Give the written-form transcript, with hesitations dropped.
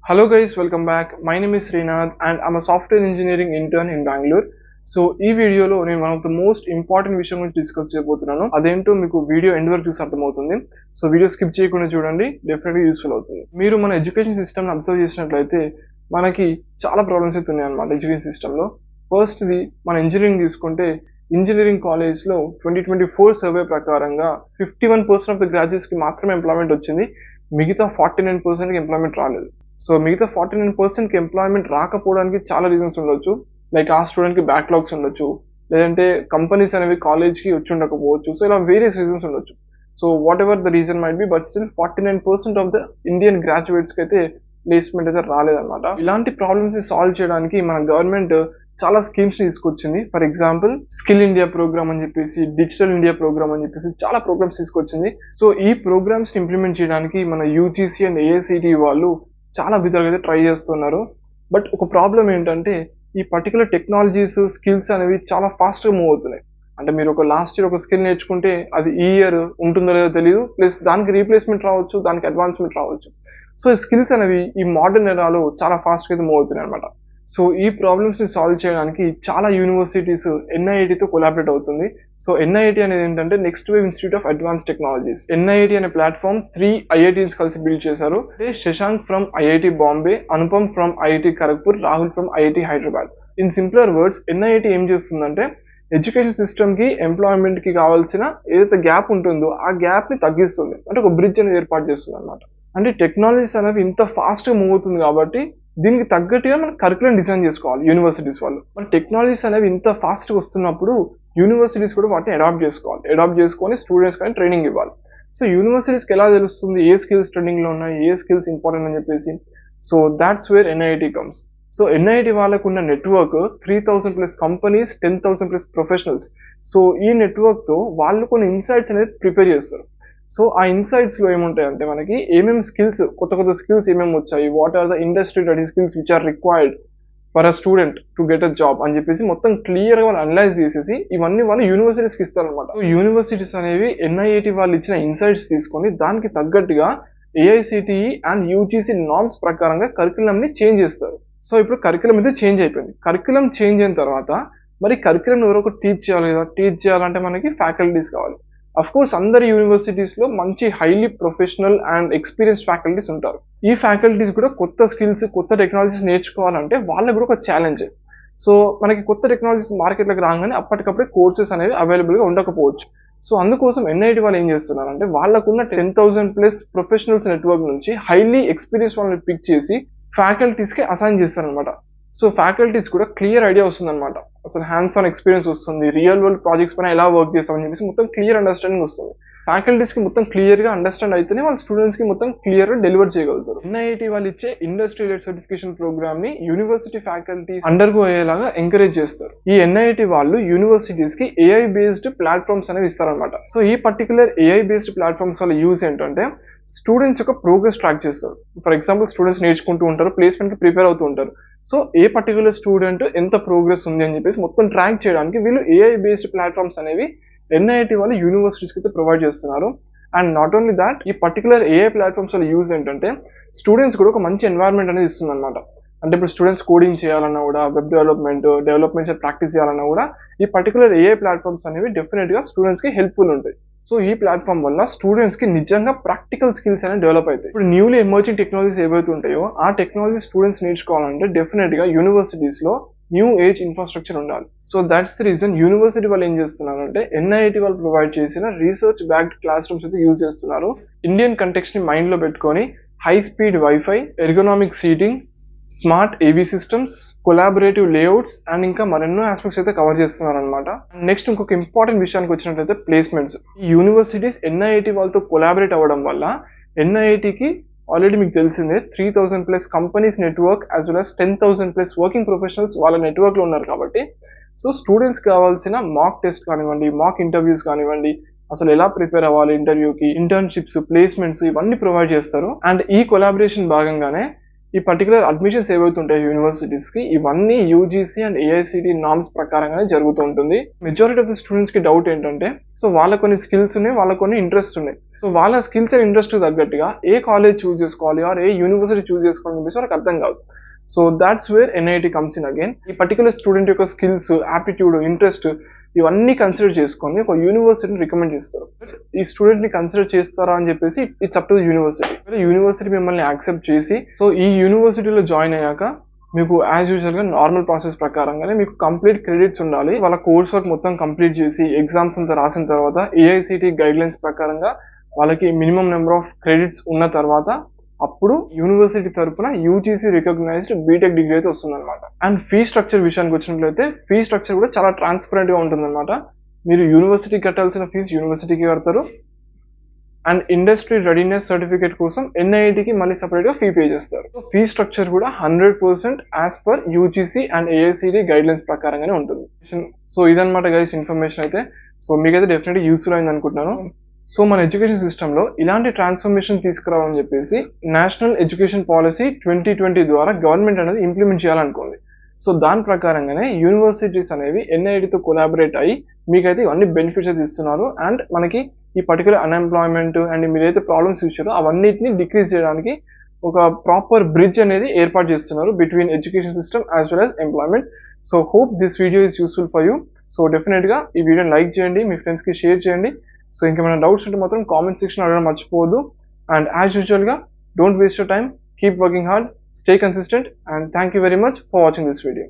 Hello guys, welcome back. My name is Srinath and I'm a software engineering intern in Bangalore. So ఈ వీడియోలో నేను one of the most important విషయం గురించి discuss చేయబోతున్నాను. అదేంటో మీకు వీడియో ఎండ్ వరకు చూసి అర్థమవుతుంది. సో వీడియో స్కిప్ చేయకుండా చూడండి, డెఫినెట్గా యూస్ఫుల్ అవుతుంది. మీరు మన ఎడ్యుకేషన్ సిస్టమ్ని అబ్జర్వ్ చేసినట్లయితే మనకి చాలా ప్రాబ్లమ్స్ అయితే ఉన్నాయి అన్నమాట ఎడ్యుకేషన్ సిస్టంలో. ఫస్ట్ది మన ఇంజనీరింగ్ తీసుకుంటే ఇంజనీరింగ్ కాలేజ్లో 2024 సర్వే ప్రకారంగా 51% ఆఫ్ ద గ్రాడ్యుయేట్స్కి మాత్రమే ఎంప్లాయ్మెంట్ వచ్చింది. మిగతా 49%కి ఎంప్లాయ్మెంట్ రాలేదు. సో మిగతా 49%కి ఎంప్లాయ్మెంట్ రాకపోవడానికి చాలా రీజన్స్ ఉండొచ్చు. లైక్ ఆ స్టూడెంట్కి బ్యాక్లాగ్స్ ఉండొచ్చు, లేదంటే కంపెనీస్ అనేవి కాలేజ్కి వచ్చి ఉండకపోవచ్చు. సో ఇలా వేరియస్ రీజన్స్ ఉండొచ్చు. So whatever the reason might be, but still 49% of the Indian గ్రాడ్యుయేట్స్కి అయితే ప్లేస్మెంట్ అయితే రాలేదన్నమాట. ఇలాంటి ప్రాబ్లమ్స్ ని సాల్వ్ చేయడానికి మన గవర్నమెంట్ చాలా స్కీమ్స్ తీసుకొచ్చింది. For example skill India program అని చెప్పేసి, డిజిటల్ ఇండియా ప్రోగ్రామ్ అని చెప్పేసి చాలా ప్రోగ్రామ్స్ తీసుకొచ్చింది. సో ఈ ప్రోగ్రామ్స్ ని ఇంప్లిమెంట్ చేయడానికి మన యూజీసీ అండ్ ఏఐసిటి వాళ్ళు చాలా విధాలుగా అయితే ట్రై చేస్తున్నారు. బట్ ఒక ప్రాబ్లం ఏంటంటే ఈ పర్టికులర్ టెక్నాలజీస్ స్కిల్స్ అనేవి చాలా ఫాస్ట్గా మూవ్ అవుతున్నాయి. అంటే మీరు ఒక లాస్ట్ ఇయర్ ఒక స్కిల్ నేర్చుకుంటే అది ఈ ఇయర్ ఉంటుందో లేదో తెలియదు, ప్లస్ దానికి రీప్లేస్మెంట్ రావచ్చు, దానికి అడ్వాన్స్మెంట్ రావచ్చు. సో ఈ స్కిల్స్ అనేవి ఈ మోడర్న్ ఎరాలో చాలా ఫాస్ట్గా అయితే మూవ్ అవుతున్నాయి అనమాట. సో ఈ ప్రాబ్లమ్స్ ని సాల్వ్ చేయడానికి చాలా యూనివర్సిటీస్ ఎన్ఐఐటితో కొలాబరేట్ అవుతుంది. సో ఎన్ఐఐటి అనేది ఏంటంటే next wave institute of advance technologies. NIIT అనే ప్లాట్ఫామ్ 3 ఐఐటీస్ కలిసి బిల్డ్ చేశారు. Shashank from IIT Bombay, Anupam from IIT Kharagpur, Rahul from IIT Hyderabad. In simpler words, NIIT ఏం చేస్తుందంటే ఎడ్యుకేషన్ సిస్టమ్ కి ఎంప్లాయ్మెంట్ కి కావాల్సిన ఏదైతే గ్యాప్ ఉంటుందో ఆ గ్యాప్ ని తగ్గిస్తుంది. అంటే ఒక బ్రిడ్జ్ అనేది ఏర్పాటు చేస్తుంది అనమాట. అంటే టెక్నాలజీస్ అనేవి ఇంత ఫాస్ట్ గా మూవ్ అవుతుంది కాబట్టి దీనికి తగ్గట్టుగా మనం కరికులం డిజైన్ చేసుకోవాలి యూనివర్సిటీస్ వాళ్ళు. మన టెక్నాలజీస్ అనేవి ఇంత ఫాస్ట్ గా వస్తున్నప్పుడు యూనివర్సిటీస్ కూడా వాటిని అడాప్ట్ చేసుకోవాలి. అడాప్ట్ చేసుకొని స్టూడెంట్స్ కానీ ట్రైనింగ్ ఇవ్వాలి. సో యూనివర్సిటీస్కి ఎలా తెలుస్తుంది ఏ స్కిల్స్ ట్రెండింగ్ లో ఉన్నాయి, ఏ స్కిల్స్ ఇంపార్టెంట్ అని చెప్పేసి? So that's where NIIT comes. So NIIT వాళ్ళకు ఉన్న నెట్వర్క్ 3000+ కంపెనీస్, 10,000+ ప్రొఫెషనల్స్. సో ఈ నెట్వర్క్ తో వాళ్ళు కొన్ని ఇన్సైట్స్ అనేది ప్రిపేర్ చేస్తారు. సో ఆ ఇన్సైట్స్ లో ఏముంటాయి అంటే మనకి ఏమేమి స్కిల్స్, కొత్త స్కిల్స్ ఏమేమి వచ్చాయి, what are the industry ready skills which are required for a student to get a job అని చెప్పేసి మొత్తం క్లియర్ గా వాళ్ళు అనలైజ్ చేసేసి ఇవన్నీ వాళ్ళు యూనివర్సిటీస్కి ఇస్తారనమాట. యూనివర్సిటీస్ అనేవి ఎన్ఐఐటి వాళ్ళు ఇచ్చిన ఇన్సైట్స్ తీసుకొని దానికి తగ్గట్టుగా ఏఐసిటిఈ అండ్ యూజీసీ నార్మ్స్ ప్రకారంగా కరికులం ని చేంజ్ చేస్తారు. సో ఇప్పుడు కరికులం అయితే చేంజ్ అయిపోయింది. కరికులం చేంజ్ అయిన తర్వాత మరి కరికులం ఎవరో ఒకటి టీచ్ చేయాలి కదా. టీచ్ చేయాలంటే మనకి ఫ్యాకల్టీస్ కావాలి. అఫ్ కోర్స్ అందరి యూనివర్సిటీస్ లో మంచి highly professional and experienced faculties ఉంటారు. ఈ ఫ్యాకల్టీస్ కూడా కొత్త స్కిల్స్, కొత్త టెక్నాలజీస్ నేర్చుకోవాలంటే వాళ్ళకి కూడా ఒక ఛాలెంజ్. సో మనకి కొత్త టెక్నాలజీస్ మార్కెట్లోకి రాగానే అప్పటికప్పుడే కోర్సెస్ అనేవి అవైలబుల్ గా ఉండకపోవచ్చు. సో అందుకోసం ఎన్ఐటి వాళ్ళు ఏం చేస్తున్నారంటే వాళ్ళకున్న 10,000+ ప్రొఫెషనల్స్ నెట్వర్క్ నుంచి హైలీ ఎక్స్పీరియన్స్ వాళ్ళని పిక్ చేసి ఫ్యాకల్టీస్ కి అసైన్ చేస్తారనమాట. సో ఫ్యాకల్టీస్ కూడా క్లియర్ ఐడియా వస్తుంది అనమాట. అసలు హ్యాండ్స్ ఆన్ ఎక్స్పీరియన్స్ వస్తుంది, రియల్ వరల్డ్ ప్రాజెక్ట్స్ పైన ఎలా వర్క్ చేస్తామని చెప్పేసి మొత్తం క్లియర్ అండర్స్టాండింగ్ వస్తుంది. ఫ్యాకల్టీస్ కి మొత్తం క్లియర్ గా అండర్స్టాండ్ అయితేనే వాళ్ళ స్టూడెంట్స్ కి మొత్తం క్లియర్ గా డెలివర్ చేయగలుగుతారు. ఎన్ఐఐటి వాళ్ళు ఇచ్చే ఇండస్ట్రీ లెడ్ సర్టిఫికేషన్ ప్రోగ్రామ్ ని యూనివర్సిటీ ఫ్యాకల్టీ అండర్గో అయ్యేలాగా ఎంకరేజ్ చేస్తారు. ఈ ఎన్ఐఐటి వాళ్ళు యూనివర్సిటీస్ కి ఏఐ బేస్డ్ ప్లాట్ఫామ్స్ అనేవి ఇస్తారనమాట. సో ఈ పర్టికులర్ ఏఐ బేస్డ్ ప్లాట్ఫామ్స్ వల్ల యూజ్ ఏంటంటే స్టూడెంట్స్ యొక్క ప్రోగ్రెస్ ట్రాక్ చేస్తారు. ఫర్ ఎగ్జాంపుల్ స్టూడెంట్స్ నేర్చుకుంటూ ఉంటారు, ప్లేస్మెంట్ కి ప్రిపేర్ అవుతూ ఉంటారు. సో ఏ పర్టికులర్ స్టూడెంట్ ఎంత ప్రోగ్రెస్ ఉంది అని చెప్పేసి మొత్తం ట్రాక్ చేయడానికి వీళ్ళు ఏఐ బేస్డ్ ప్లాట్ఫామ్స్ అనేవి ఎన్ఐఐటి వాళ్ళు యూనివర్సిటీస్కి అయితే ప్రొవైడ్ చేస్తున్నారు. అండ్ నాట్ ఓన్లీ దాట్, ఈ పర్టికులర్ ఏఐ ప్లాట్ఫామ్స్ వల్ల యూజ్ ఏంటంటే స్టూడెంట్స్ కూడా ఒక మంచి ఎన్వైరన్మెంట్ అనేది ఇస్తుంది అనమాట. అంటే ఇప్పుడు స్టూడెంట్స్ కోడింగ్ చేయాలన్నా కూడా, వెబ్ డెవలప్మెంట్స్ ప్రాక్టీస్ చేయాలన్నా కూడా ఈ పర్టికులర్ ఏఐ ప్లాట్ఫామ్స్ అనేవి డెఫినెట్ గా స్టూడెంట్స్ కి హెల్ప్ఫుల్ ఉంటాయి. సో ఈ ప్లాట్ఫామ్ వల్ల స్టూడెంట్స్ కి నిజంగా ప్రాక్టికల్ స్కిల్స్ అనేవి డెవలప్ అవుతాయి. ఇప్పుడు న్యూలీ ఎమర్జింగ్ టెక్నాలజీస్ ఏవైతే ఉంటాయో ఆ టెక్నాలజీ స్టూడెంట్స్ నేర్చుకోవాలంటే డెఫినెట్ గా యూనివర్సిటీస్ లో న్యూ ఏజ్ ఇన్ఫ్రాస్ట్రక్చర్ ఉండాలి. So that's the reason university వాళ్ళు ఏం చేస్తున్నారంటే ఎన్ఐఐటి వాళ్ళు ప్రొవైడ్ చేసిన రీసెర్చ్ బ్యాక్డ్ క్లాస్ రూమ్స్ అయితే యూజ్ చేస్తున్నారు. ఇండియన్ కంటెక్స్ట్ ని మైండ్ లో పెట్టుకొని high speed wifi, ergonomic seating, smart ఏవీ సిస్టమ్స్, కొలాబరేటివ్ లేఅవుట్స్ అండ్ ఇంకా మరెన్నో ఆస్పెక్ట్స్ అయితే కవర్ చేస్తున్నారు అనమాట. నెక్స్ట్ ఇంకొక ఇంపార్టెంట్ విషయానికి వచ్చినట్లయితే ప్లేస్మెంట్స్. ఈ యూనివర్సిటీస్ ఎన్ఐఐటి వాళ్ళతో కొలాబరేట్ అవ్వడం వల్ల ఎన్ఐఐటికి ఆల్రెడీ మీకు తెలిసిందే 3,000+ companies network as well as 10,000+ working professionals వాళ్ళ నెట్వర్క్ లో ఉన్నారు కాబట్టి సో స్టూడెంట్స్ కావాల్సిన మాక్ టెస్ట్ కానివ్వండి, మాక్ ఇంటర్వ్యూస్ కానివ్వండి, అసలు ఎలా ప్రిపేర్ అవ్వాలి ఇంటర్వ్యూకి, ఇంటర్న్షిప్స్, ప్లేస్మెంట్స్ ఇవన్నీ ప్రొవైడ్ చేస్తారు. అండ్ ఈ కొలాబరేషన్ భాగంగానే ఈ పర్టికులర్ అడ్మిషన్స్ ఏవైతే ఉంటాయో యూనివర్సిటీస్ కి ఇవన్నీ యూజీసీ అండ్ ఏఐసిటి నామ్స్ ప్రకారంగానే జరుగుతూ ఉంటుంది. మెజారిటీ ఆఫ్ ద స్టూడెంట్స్ కి డౌట్ ఏంటంటే సో వాళ్ళ కొన్ని స్కిల్స్ ఉన్నాయి, వాళ్ళ కొన్ని ఇంట్రెస్ట్ ఉన్నాయి. సో వాళ్ళ స్కిల్స్ అండ్ ఇంట్రెస్ట్ తగ్గట్టుగా ఏ కాలేజ్ చూస్ చేసుకోవాలి ఆర్ ఏ యూనివర్సిటీ చూస్ చేసుకోవాలని చెప్పేసి వాళ్ళకి అర్థం కాదు. So that's where NIT comes in again. ఈ పర్టికులర్ స్టూడెంట్ యొక్క స్కిల్స్, యాప్టిట్యూడ్, ఇంట్రెస్ట్ ఇవన్నీ కన్సిడర్ చేసుకొని ఒక యూనివర్సిటీని రికమెండ్ చేస్తారు. ఈ స్టూడెంట్ ని కన్సిడర్ చేస్తారా అని చెప్పేసి it's up to university. University మిమ్మల్ని యాక్సెప్ట్ చేసి సో ఈ యూనివర్సిటీలో జాయిన్ అయ్యాక మీకు యాజ్ యూజువల్ గా నార్మల్ ప్రాసెస్ ప్రకారంగానే మీకు కంప్లీట్ క్రెడిట్స్ ఉండాలి. వాళ్ళ కోర్స్ వర్క్ మొత్తం కంప్లీట్ చేసి ఎగ్జామ్స్ అంతా రాసిన తర్వాత ఏఐసిటి గైడ్ లైన్స్ ప్రకారంగా వాళ్ళకి మినిమం నెంబర్ ఆఫ్ క్రెడిట్స్ ఉన్న తర్వాత అప్పుడు యూనివర్సిటీ తరపున యూజీసీ రికగ్నైజ్డ్ బీటెక్ డిగ్రీ అయితే వస్తుందన్నమాట. అండ్ ఫీ స్ట్రక్చర్ విషయానికి వచ్చినట్లయితే ఫీ స్ట్రక్చర్ కూడా చాలా ట్రాన్స్పరెంట్ గా ఉంటుందన్నమాట. మీరు యూనివర్సిటీకి కట్టాల్సిన ఫీజు యూనివర్సిటీకి కడతారు అండ్ ఇండస్ట్రీ రెడీనెస్ సర్టిఫికేట్ కోసం ఎన్ఐటికి మళ్ళీ సపరేట్ గా ఫీ పే చేస్తారు. సో ఫీ స్ట్రక్చర్ కూడా 100% as per UGC and AICTE guide lines ప్రకారంగానే ఉంటుంది. సో ఇదన్నమాట గైస్ ఇన్ఫర్మేషన్ అయితే. సో మీకైతే డెఫినెట్లీ యూస్ఫుల్ అయింది అనుకుంటున్నాను. సో మన ఎడ్యుకేషన్ సిస్టంలో ఇలాంటి ట్రాన్స్ఫర్మేషన్ తీసుకురావాలని చెప్పేసి నేషనల్ ఎడ్యుకేషన్ పాలసీ 2020 ద్వారా గవర్నమెంట్ అనేది ఇంప్లిమెంట్ చేయాలనుకుంది. సో దాని ప్రకారంగానే యూనివర్సిటీస్ అనేవి ఎన్ఐటితో కొలాబరేట్ అయ్యి మీకైతే ఇవన్నీ బెనిఫిట్స్ అయితే ఇస్తున్నారు. అండ్ మనకి ఈ పర్టికులర్ అన్ఎంప్లాయ్మెంట్ అండ్ మీరైతే ప్రాబ్లమ్స్ ఇచ్చారో అవన్నిటిని డిక్రీజ్ చేయడానికి ఒక ప్రాపర్ బ్రిడ్జ్ అనేది ఏర్పాటు చేస్తున్నారు between education system as well as employment. So hope this video is useful for you. So definite గా ఈ వీడియోని లైక్ చేయండి, మీ ఫ్రెండ్స్ కి షేర్ చేయండి. సో ఇంకేమైనా డౌట్స్ ఉంటే మాత్రం కామెంట్ సెక్షన్ అడగడం మర్చిపోవద్దు. అండ్ యాజ్ యూజువల్ గా don't waste your time, keep working hard, stay consistent, and thank you very much for watching this video.